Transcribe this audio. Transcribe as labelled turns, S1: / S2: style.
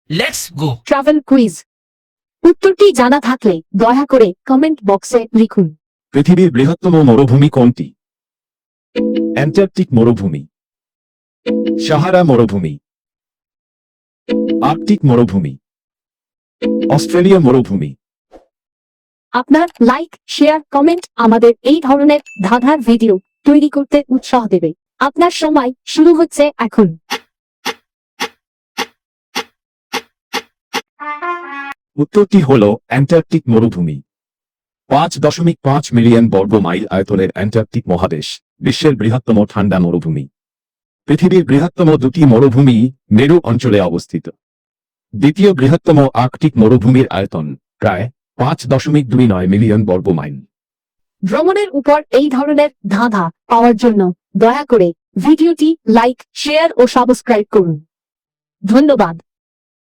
S1: Let's go.
S2: Travel quiz. উত্তরটি জানা থাকলে দয়া করে কমেন্ট বক্সে লিখুন।
S3: পৃথিবীর বৃহত্তম মরুভূমি কোনটি? অ্যান্টার্কটিক মরুভূমি, সাহারা মরুভূমি, আর্কটিক মরুভূমি, অস্ট্রেলিয়া মরুভূমি।
S2: আপনার লাইক, শেয়ার, কমেন্ট আমাদের এই ধরনের ধাঁধার ভিডিও তৈরি করতে উৎসাহ দেবে। আপনার সময় শুরু হচ্ছে এখন।
S3: উত্তরটি হল অ্যান্টার্কটিক মরুভূমি। 5.5 মিলিয়ন বর্গ মাইল আয়তনের অ্যান্টার্কটিক মহাদেশ বিশ্বের বৃহত্তম ঠান্ডা মরুভূমি। পৃথিবীর বৃহত্তম দুটি মরুভূমি মেরু অঞ্চলে অবস্থিত। দ্বিতীয় বৃহত্তম আর্কটিক মরুভূমির আয়তন প্রায় 5.29 মিলিয়ন বর্গ মাইল।
S2: ভ্রমণের উপর এই ধরনের ধাঁধা পাওয়ার জন্য দয়া করে ভিডিওটি লাইক, শেয়ার ও সাবস্ক্রাইব করুন। ধন্যবাদ।